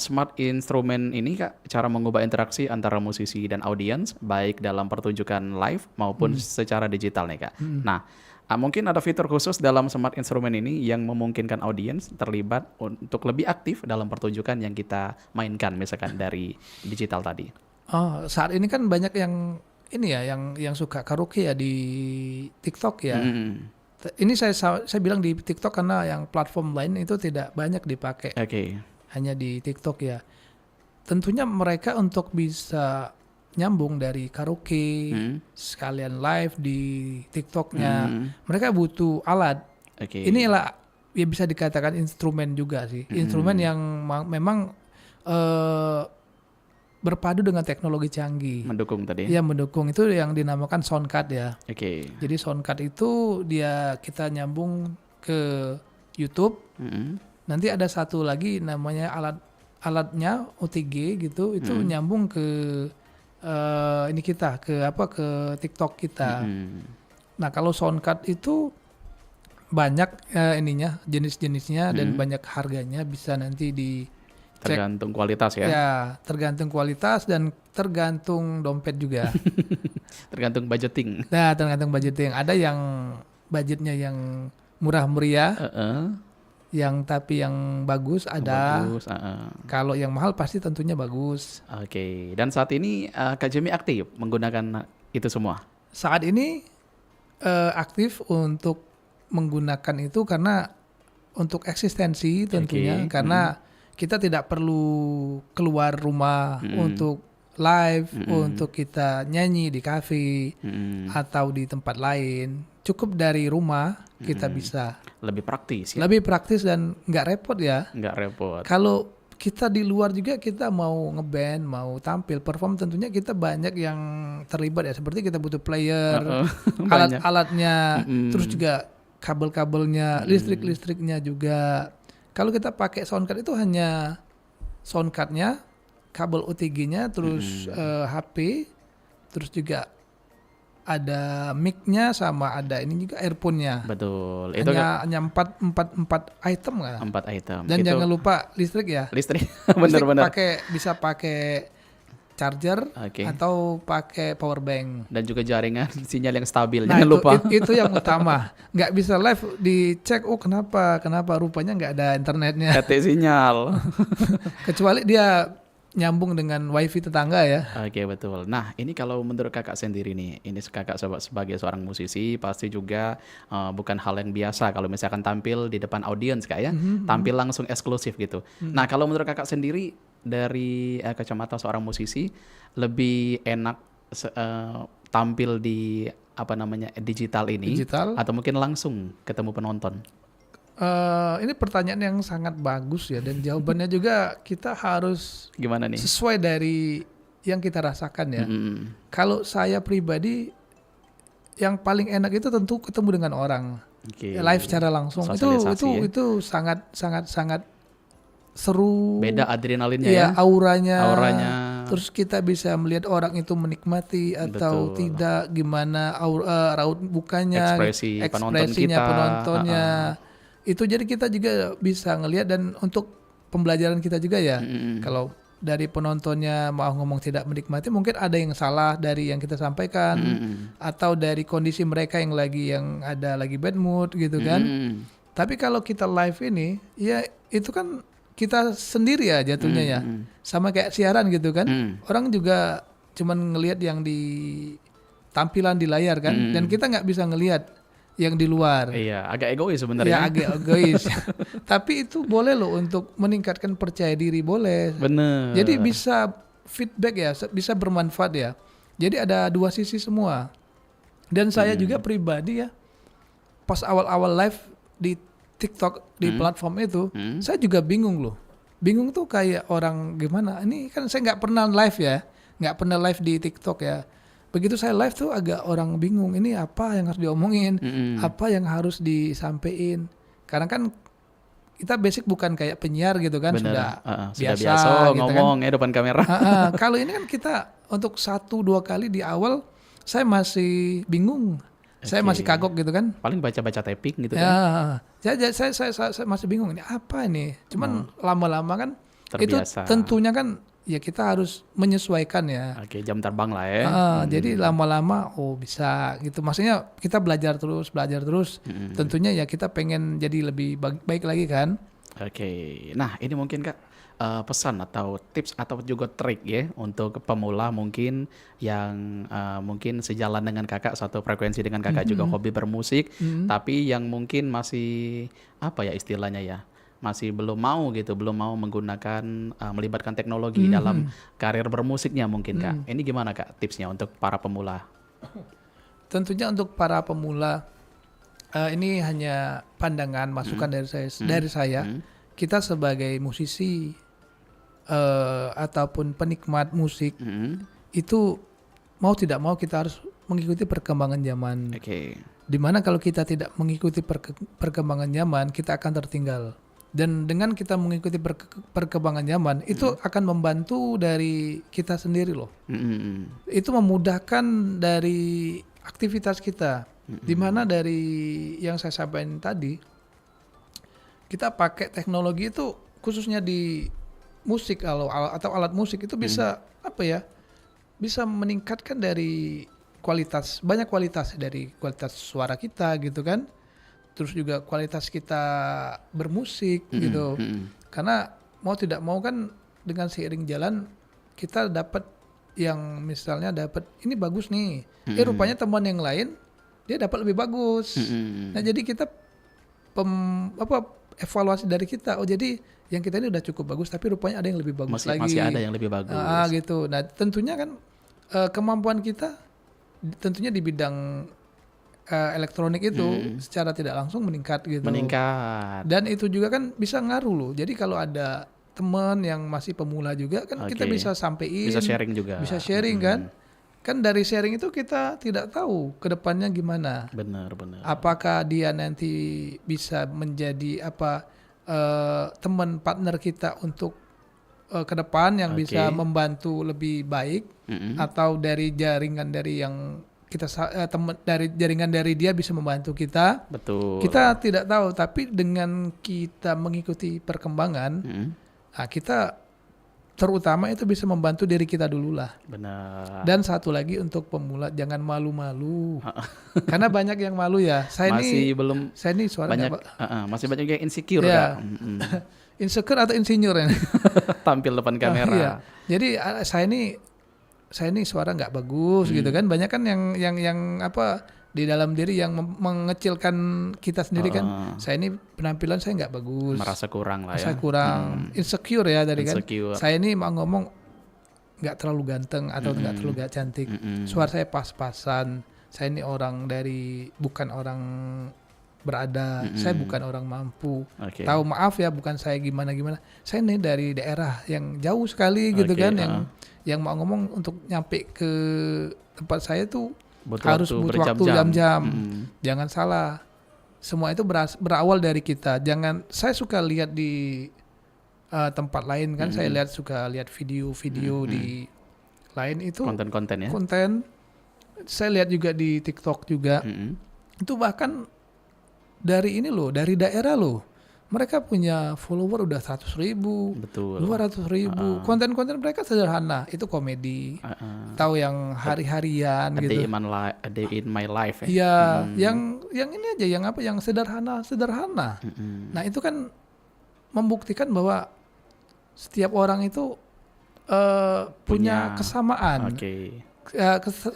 smart instrument ini Kak, cara mengubah interaksi antara musisi dan audiens, baik dalam pertunjukan live maupun secara digital nih Kak. Nah, mungkin ada fitur khusus dalam smart instrument ini yang memungkinkan audiens terlibat untuk lebih aktif dalam pertunjukan yang kita mainkan, misalkan dari digital tadi. Saat ini kan banyak yang ini ya, yang suka karaoke ya di TikTok ya. Ini saya bilang di TikTok karena yang platform lain itu tidak banyak dipakai. Hanya di TikTok ya. Tentunya mereka untuk bisa nyambung dari karaoke sekalian live di TikToknya, mereka butuh alat. Inilah ya bisa dikatakan instrumen juga sih. Instrumen yang memang berpadu dengan teknologi canggih. Mendukung tadi. Ya, mendukung, itu yang dinamakan soundcard ya. Jadi soundcard itu kita nyambung ke YouTube. Nanti ada satu lagi namanya alatnya OTG gitu, itu nyambung ke ke TikTok kita. Nah, kalau soundcard itu banyak jenis-jenisnya dan banyak harganya, bisa nanti tergantung kualitas ya. Ya, tergantung kualitas dan tergantung dompet juga. Tergantung budgeting. Nah, tergantung budgeting. Ada yang budgetnya yang murah meriah, tapi yang bagus ada. Kalau yang mahal pasti tentunya bagus. Dan saat ini Kak Jimmy aktif menggunakan itu semua? Saat ini aktif untuk menggunakan itu karena untuk eksistensi tentunya, Oke, karena kita tidak perlu keluar rumah untuk live, untuk kita nyanyi di kafe atau di tempat lain. Cukup dari rumah kita bisa. Lebih praktis ya. Lebih praktis dan nggak repot ya. Nggak repot. Kalau kita di luar juga kita mau ngeband, mau tampil, perform, tentunya kita banyak yang terlibat ya. Seperti kita butuh player, Banyak. alat-alatnya, terus juga kabel-kabelnya, listrik-listriknya juga. Kalau kita pakai soundcard itu hanya soundcardnya, kabel OTG-nya, terus HP, terus juga ada mic-nya sama ada ini juga earphone-nya. Betul. Itu Hanya empat item kan. 4 item. Dan Itu jangan lupa listrik ya. listrik. Listrik Bener-bener. bisa pakai charger Oke. atau pakai power bank. Dan juga jaringan sinyal yang stabil. Nah Jangan itu, lupa. itu yang utama. Nggak bisa live dicek. Oh kenapa rupanya nggak ada internetnya. Ketik sinyal. Kecuali dia nyambung dengan wifi tetangga ya. Oke, betul. Nah, ini kalau menurut kakak sendiri nih, ini kakak sebagai seorang musisi pasti juga bukan hal yang biasa kalau misalkan tampil di depan audiens kak ya, tampil langsung eksklusif gitu. Nah, kalau menurut kakak sendiri dari kacamata seorang musisi lebih enak tampil di apa namanya digital ini Digital. atau mungkin langsung ketemu penonton? Ini pertanyaan yang sangat bagus ya, dan jawabannya juga kita harus Gimana nih? sesuai dari yang kita rasakan ya. Kalau saya pribadi yang paling enak itu tentu ketemu dengan orang. Oke. Live secara langsung. Sosialisasi ya. Itu sangat seru. Beda adrenalinnya ya, ya. auranya. Terus Terus kita bisa melihat orang itu menikmati atau Betul. tidak, gimana raut mukanya, Ekspresi penonton ekspresinya kita. penontonnya. Itu jadi kita juga bisa ngelihat, dan untuk pembelajaran kita juga ya. Kalau dari penontonnya mau ngomong tidak menikmati, mungkin ada yang salah dari yang kita sampaikan, atau dari kondisi mereka yang lagi bad mood gitu kan. Tapi kalau kita live ini, ya itu kan kita sendiri ya jatuhnya ya. Sama kayak siaran gitu kan. Orang juga cuman ngelihat yang di tampilan di layar kan, dan kita nggak bisa ngelihat yang di luar. Iya, agak egois Ya sebenarnya. agak egois. Tapi itu boleh loh untuk meningkatkan percaya diri, boleh. Bener. Jadi bisa feedback ya, bisa bermanfaat ya. Jadi ada dua sisi semua. Dan saya juga pribadi ya, pas awal-awal live di TikTok di platform itu, saya juga bingung loh. Bingung tuh kayak orang gimana? Ini kan saya nggak pernah live ya, nggak pernah live di TikTok ya. Begitu saya live tuh agak orang bingung, ini apa yang harus diomongin, apa yang harus disampaikan. Karena kan kita basic bukan kayak penyiar gitu kan, Bener. sudah Sudah biasa biasa gitu ngomong ya depan kamera. Kalau ini kan kita untuk 1-2 kali di awal saya masih bingung, saya Oke. masih kagok gitu kan. Paling baca-baca typing gitu kan. Ya, saya masih bingung ini apa ini. Cuman lama-lama kan Terbiasa. itu tentunya kan ya kita harus menyesuaikan ya. Oke, jam terbang lah ya. Jadi lama-lama bisa gitu. Maksudnya kita belajar terus. Tentunya ya kita pengen jadi lebih baik lagi kan. Oke. Nah, ini mungkin Kak pesan atau tips atau juga trik ya untuk pemula mungkin yang mungkin sejalan dengan Kakak, satu frekuensi dengan Kakak juga hobi bermusik, tapi yang mungkin masih apa ya istilahnya ya? Masih belum mau menggunakan melibatkan teknologi dalam karir bermusiknya mungkin Kak. Ini gimana Kak tipsnya untuk para pemula? Tentunya untuk para pemula ini hanya pandangan masukan dari saya. Kita sebagai musisi ataupun penikmat musik itu mau tidak mau kita harus mengikuti perkembangan zaman. Oke. Dimana kalau kita tidak mengikuti perkembangan zaman, kita akan tertinggal. Dan dengan kita mengikuti perkembangan zaman, itu akan membantu dari kita sendiri loh. Itu memudahkan dari aktivitas kita. Dimana dari yang saya sampaikan tadi, kita pakai teknologi itu khususnya di musik atau alat musik itu bisa bisa meningkatkan dari banyak kualitas dari kualitas suara kita gitu kan. Terus juga kualitas kita bermusik gitu. Karena mau tidak mau kan dengan seiring jalan kita dapat yang misalnya dapat ini bagus nih. Rupanya teman yang lain dia dapat lebih bagus. Nah jadi kita evaluasi dari kita. Oh jadi yang kita ini udah cukup bagus, tapi rupanya ada yang lebih bagus lagi. Masih ada yang lebih bagus. Gitu. Nah tentunya kan kemampuan kita tentunya di bidang elektronik itu secara tidak langsung meningkat gitu. Meningkat. Dan itu juga kan bisa ngaruh loh. Jadi kalau ada teman yang masih pemula juga kan kita bisa sampein. Bisa sharing juga. Bisa sharing kan. Kan dari sharing itu kita tidak tahu ke depannya gimana. Benar. Apakah dia nanti bisa menjadi teman partner kita untuk ke depan yang bisa membantu lebih baik, atau dari jaringan dari yang kita dari jaringan dari dia bisa membantu kita. Betul. Kita tidak tahu, tapi dengan kita mengikuti perkembangan, kita terutama itu bisa membantu diri kita dulu lah. Benar. Dan satu lagi untuk pemula, jangan malu-malu. Karena banyak yang malu ya. Saya ini suara banyak, masih banyak yang insecure ya. Kak. Insecure atau insinyur ya? Tampil depan kamera. Iya. Jadi saya ini suara nggak bagus gitu kan. Banyak kan yang di dalam diri yang mengecilkan kita sendiri kan. Saya ini penampilan saya nggak bagus. Merasa kurang lah ya. Saya kurang insecure ya tadi kan. Saya ini mau ngomong nggak terlalu ganteng atau nggak terlalu gak cantik. Suara saya pas-pasan. Saya ini bukan orang berada. Saya bukan orang mampu. Tahu maaf ya, bukan saya gimana-gimana. Saya ini dari daerah yang jauh sekali gitu kan. Yang mau ngomong untuk nyampe ke tempat saya tuh harus butuh waktu jam-jam. Jangan salah. Semua itu berawal dari kita. Saya suka lihat di tempat lain kan. Saya suka lihat video-video di lain itu. Konten-konten ya. Konten. Saya lihat juga di TikTok juga. Itu bahkan dari daerah loh. Mereka punya follower udah 100.000, 200.000. Konten-konten mereka sederhana, itu komedi, tahu yang hari-harian gitu. A day in my life. Iya, yang ini aja, yang sederhana. Nah itu kan membuktikan bahwa setiap orang itu punya kesamaan.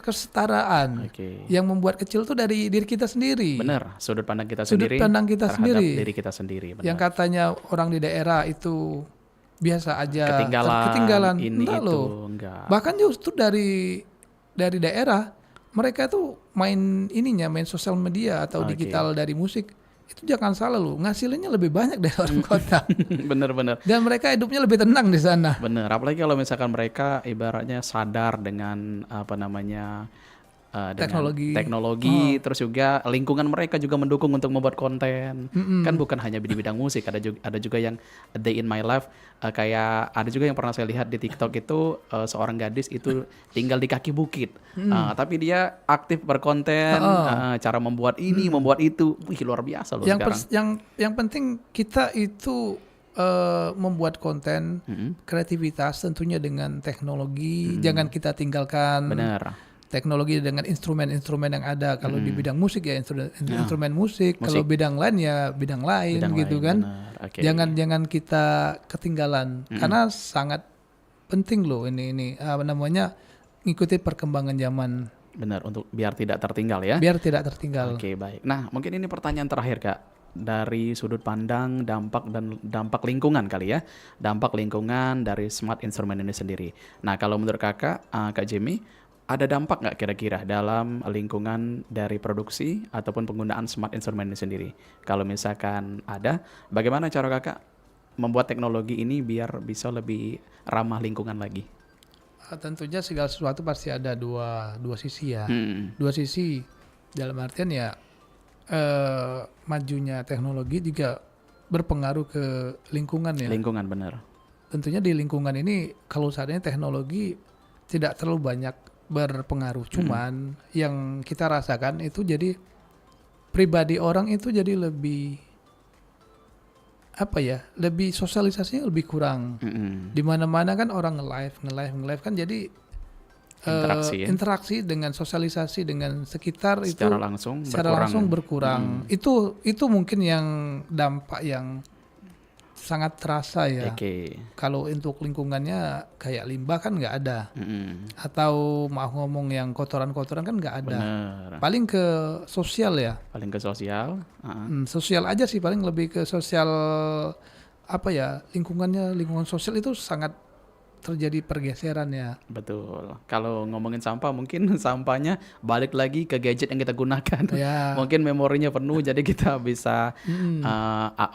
Kesetaraan yang membuat kecil tuh dari diri kita sendiri. Benar, sudut pandang kita sendiri diri kita sendiri. Benar. Yang katanya orang di daerah itu biasa aja, ketinggalan ini enggak itu loh. enggak. Bahkan justru dari daerah mereka tuh main sosial media atau digital dari musik. Itu jangan salah loh, ngasilinnya lebih banyak dari orang kota. Bener. Dan mereka hidupnya lebih tenang di sana. Bener, apalagi kalau misalkan mereka ibaratnya sadar dengan teknologi, terus juga lingkungan mereka juga mendukung untuk membuat konten. Kan bukan hanya di bidang musik, ada juga yang a day in my life, kayak ada juga yang pernah saya lihat di TikTok itu seorang gadis itu tinggal di kaki bukit, tapi dia aktif berkonten, cara membuat ini, membuat itu, wih luar biasa loh sekarang. Yang penting kita itu membuat konten, kreativitas tentunya dengan teknologi, jangan kita tinggalkan. Benar. Teknologi dengan instrumen-instrumen yang ada. Kalau di bidang musik ya instrumen musik. Kalau bidang lain ya bidang lain gitu kan. Jangan kita ketinggalan karena sangat penting loh ini ngikuti perkembangan zaman. Benar, untuk biar tidak tertinggal ya. Biar tidak tertinggal. Oke, baik. Nah, mungkin ini pertanyaan terakhir Kak. Dari sudut pandang dampak lingkungan kali ya. Dampak lingkungan dari smart instrument ini sendiri. Nah, kalau menurut Kakak, Kak Jimmy, ada dampak nggak kira-kira dalam lingkungan dari produksi ataupun penggunaan smart instrument ini sendiri? Kalau misalkan ada, bagaimana cara Kakak membuat teknologi ini biar bisa lebih ramah lingkungan lagi? Tentunya segala sesuatu pasti ada dua sisi ya. Dua sisi dalam artian ya majunya teknologi juga berpengaruh ke lingkungan ya. Lingkungan, benar. Tentunya di lingkungan ini kalau saatnya teknologi tidak terlalu banyak berpengaruh, cuman yang kita rasakan itu jadi pribadi orang itu jadi lebih lebih sosialisasinya lebih kurang. Di mana-mana kan orang nge-live kan jadi interaksi dengan sosialisasi dengan sekitar secara langsung berkurang. Itu mungkin yang dampak yang sangat terasa ya. Oke. Kalau untuk lingkungannya kayak limbah kan nggak ada. Atau mau ngomong yang kotoran-kotoran kan nggak ada. Bener. Paling ke sosial ya. Paling ke sosial. Sosial aja sih, paling lebih ke sosial apa ya, lingkungan sosial itu sangat terjadi pergeseran ya. Betul. Kalau ngomongin sampah, mungkin sampahnya balik lagi ke gadget yang kita gunakan. Ya. Mungkin memorinya penuh, jadi kita bisa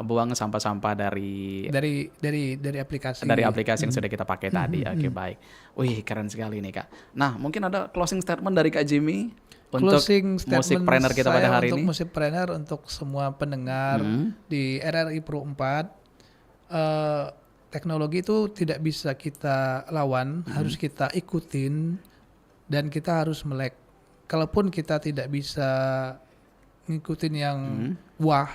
buang sampah-sampah dari aplikasi. dari aplikasi yang sudah kita pakai tadi. Oke, baik. Wih, keren sekali nih Kak. Nah, mungkin ada closing statement dari Kak Jimmy untuk Closing musik statement planner kita pada saya hari untuk ini. musik planner, untuk semua pendengar di RRI Pro 4, teknologi itu tidak bisa kita lawan, harus kita ikutin dan kita harus melek. Kalaupun kita tidak bisa ngikutin yang wah,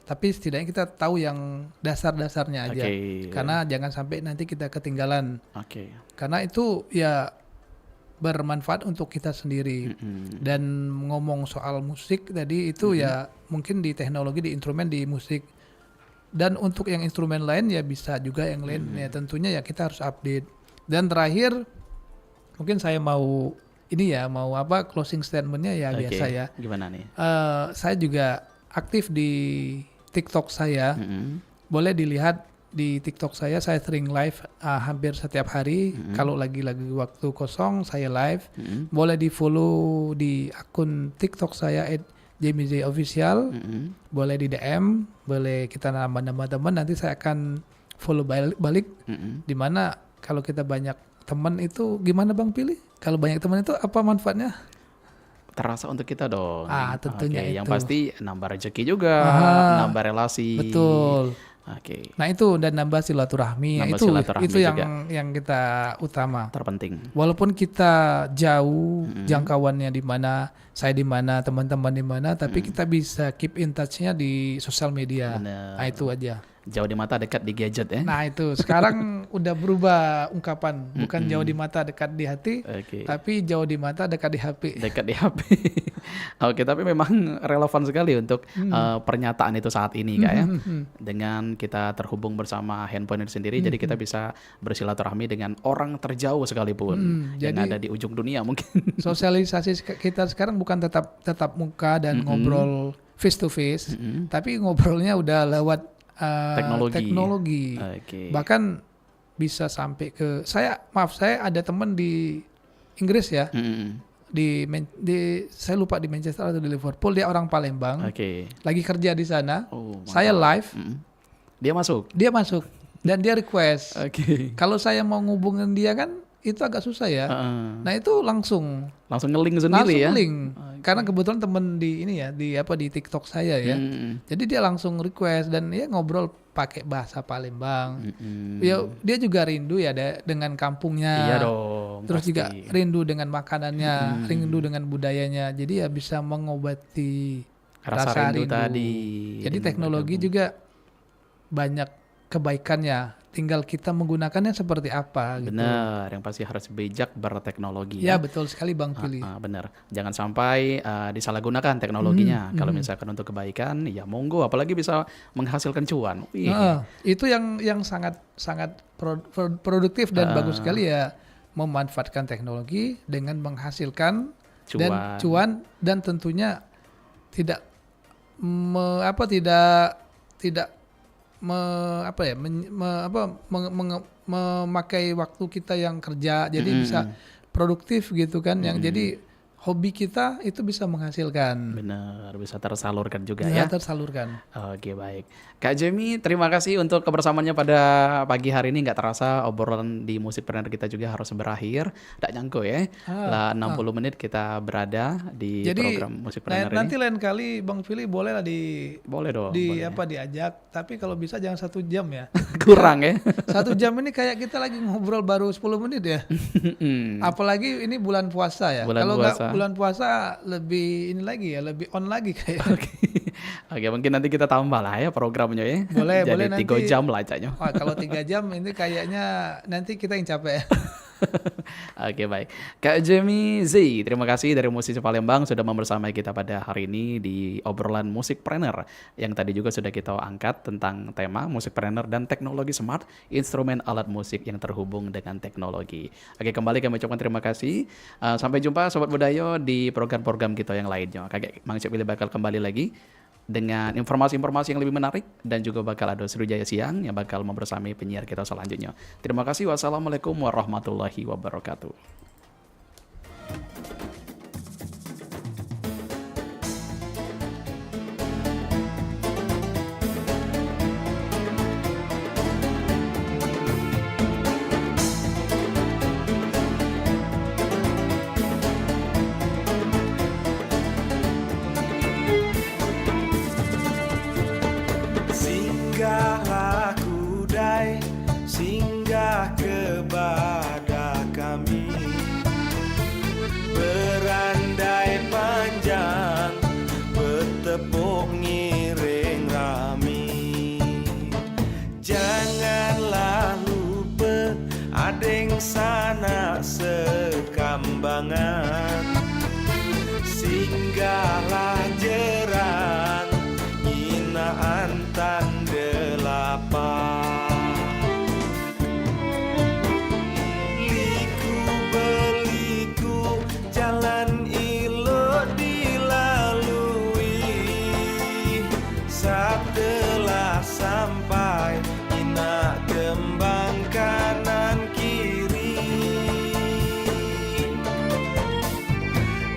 tapi setidaknya kita tahu yang dasar-dasarnya aja. Oke. Karena jangan sampai nanti kita ketinggalan. Oke. Karena itu ya bermanfaat untuk kita sendiri. Dan ngomong soal musik tadi itu ya mungkin di teknologi, di instrumen, di musik. Dan untuk yang instrumen lain ya bisa juga yang lain. Ya tentunya ya kita harus update. Dan terakhir mungkin saya mau closing statementnya ya Oke. biasa ya. Gimana nih? Saya juga aktif di TikTok saya. Boleh dilihat di TikTok saya sering live hampir setiap hari. Kalau lagi waktu kosong saya live. Boleh di follow di akun TikTok saya @JMJ_official. Boleh di DM, boleh kita nambah teman, nanti saya akan follow balik. Dimana kalau kita banyak teman itu gimana Bang Pilih? Kalau banyak teman itu apa manfaatnya? Terasa untuk kita dong. Tentunya Oke, itu. yang pasti nambah rezeki juga, nambah relasi. Betul. Oke. Nah itu, dan nambah silaturahmi. Nambah itu silaturahmi itu juga. yang kita utama. Terpenting. Walaupun kita jauh jangkauannya di mana, saya di mana, teman-teman di mana, tapi kita bisa keep in touch-nya di sosial media. Bener. Nah itu aja. Jauh di mata, dekat di gadget ya. Nah itu sekarang udah berubah ungkapan, bukan jauh di mata dekat di hati, Oke. tapi jauh di mata dekat di HP. Dekat di HP. Oke, tapi memang relevan sekali untuk pernyataan itu saat ini Kak ya. Dengan kita terhubung bersama handphone itu sendiri, jadi kita bisa bersilaturahmi dengan orang terjauh sekalipun yang jadi- ada di ujung dunia mungkin. Sosialisasi kita sekarang bukan tetap muka dan ngobrol face to face, tapi ngobrolnya udah lewat teknologi. Oke. Bahkan bisa sampai ke saya ada teman di Inggris ya, saya lupa di Manchester atau di Liverpool, dia orang Palembang, Oke. lagi kerja di sana. Oh, mantap. Saya live, Dia masuk. dia masuk dan dia request. Oke. Kalau saya mau ngubungin dia kan itu agak susah ya. Nah itu langsung Langsung nge-link ya. link. Karena kebetulan temen di ini ya, di TikTok saya ya. Jadi dia langsung request dan ya ngobrol pakai bahasa Palembang. Ya dia juga rindu ya dengan kampungnya. Iya dong. Terus pasti. juga rindu dengan makanannya, rindu dengan budayanya. Jadi ya bisa mengobati rasa rindu tadi. Jadi Rindu teknologi bergabung. juga banyak kebaikannya. Tinggal kita menggunakannya seperti apa gitu. Benar, yang pasti harus bijak berteknologi. Ya betul sekali Bang Pilih. Benar, jangan sampai disalahgunakan teknologinya. Kalau misalkan untuk kebaikan, ya monggo. Apalagi bisa menghasilkan cuan. Wih. Itu yang sangat produktif dan bagus sekali ya, memanfaatkan teknologi dengan menghasilkan cuan dan tentunya tidak memakai waktu kita yang kerja, jadi bisa produktif gitu kan, yang jadi hobi kita itu bisa menghasilkan. Benar, bisa tersalurkan juga Ya, ya. tersalurkan. Oke, baik. Kak Jamie, terima kasih untuk kebersamaannya pada pagi hari ini. Nggak terasa obrolan di musik planner kita juga harus berakhir. Nggak nyangko ya. Lah 60 menit kita berada di Jadi program musik planner nanti ini. lain kali Bang Fili boleh lah Boleh dong. boleh. diajak, tapi kalau bisa jangan 1 jam ya. Kurang ya. 1 jam ini kayak kita lagi ngobrol baru 10 menit ya. Apalagi ini bulan puasa ya. Bulan Kalau nggak puasa. bulan puasa lebih ini lagi ya, lebih on lagi kayak. Oke, mungkin nanti kita tambah lah ya programnya ya. Boleh, Jadi boleh 3 nanti. jam lah cacanya. Wah, kalau 3 jam ini kayaknya nanti kita yang capek. Oke baik. Kak Jamie Z, terima kasih dari musisi Palembang sudah membersamai kita pada hari ini di obrolan musikpreneur yang tadi juga sudah kita angkat tentang tema musikpreneur dan teknologi smart, instrumen alat musik yang terhubung dengan teknologi. Oke, kembali kami ucapkan terima kasih. Sampai jumpa Sobat Budayo di program-program kita yang lainnya. Kakek Mang Cik Willy bakal kembali lagi dengan informasi-informasi yang lebih menarik dan juga bakal ada Sriwijaya Siang yang bakal membersamai penyiar kita selanjutnya. Terima kasih. Wassalamualaikum warahmatullahi wabarakatuh. Singgahlah kudai, singgah kepada kami. Berandai panjang, bertepuk ngiring rami. Janganlah lupa adeng sana sekambangan. Singgahlah jerang, hinaan tandelapan. Liku beliku jalan ilo dilalui. Setelah sampai ina kembang kanan kiri.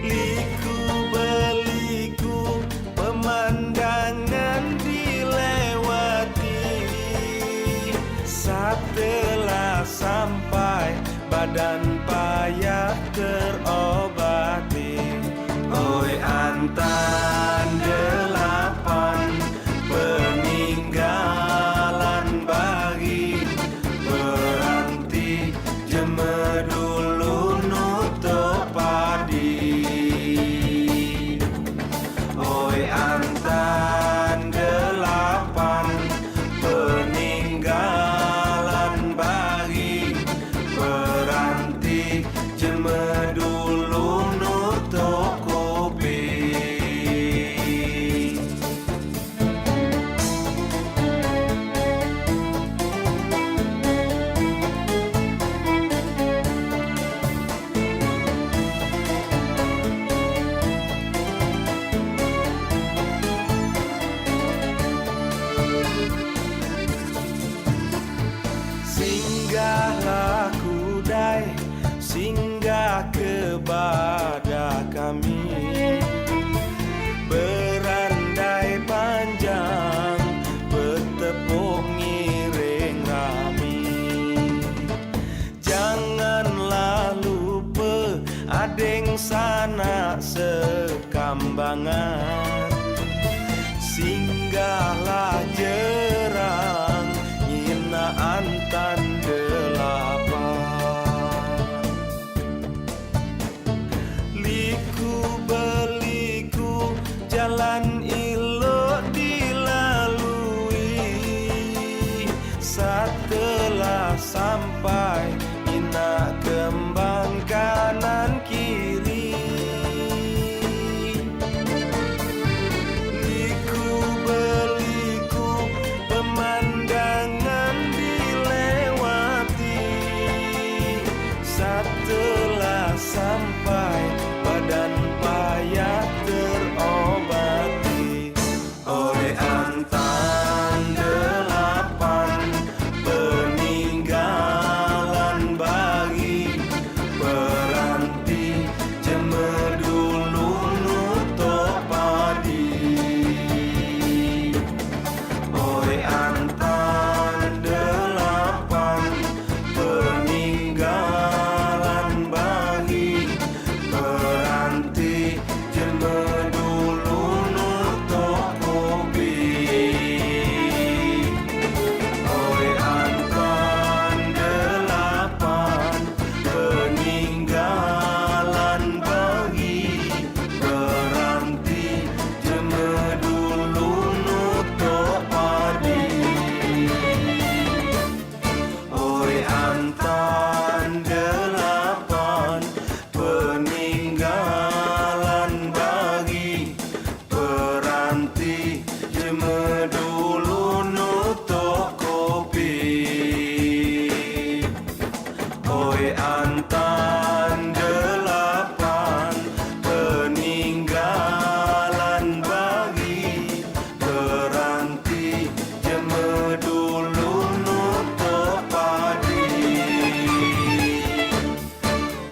Liku beliku pemandangan dilewati. Setelah sampai badan payah terobati. Oi antan delapan peninggalan bagi berhenti jeme dulu nutup padi. Oi antan delapan peninggalan bagi berhenti jeme dulu nutup kopi. Singgahlah kudai, singgah kepada kami. Berandai panjang, bertepuk ngiring rami. Janganlah lupa adeng sana sekambangan. Singgahlah jerang, hinaan tandelapan. Liku beliku jalan ilo dilalui. Setelah sampai ina kembang kanan kiri. Liku beliku pemandangan dilewati. Setelah sampai badan payah terobati. Oleh antan delapan peninggalan bagi berhenti jeme dulu nutup padi. Oleh antan delapan peninggalan bagi berhenti jeme dulu nutup kopi. dulu nutuk kopi. Oi antan delapan peninggalan bagi keranti jeme dulu nutuk padi.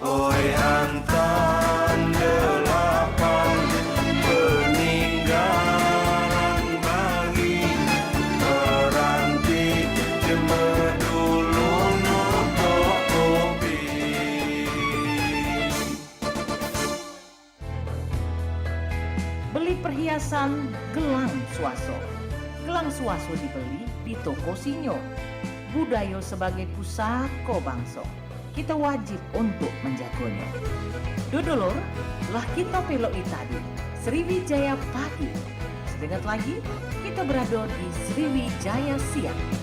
Oi antan delapan peninggalan bagi keranti jeme dulu nutuk kopi. Beli perhiasan gelang suaso. Gelang suaso dibeli di toko Sinyo. Budayo sebagai pusako bangsa. Kita wajib untuk menjaganya. Dodolor, lah kita peloi tadi Sriwijaya pagi. Sedengat lagi, kita berada di Sriwijaya siang.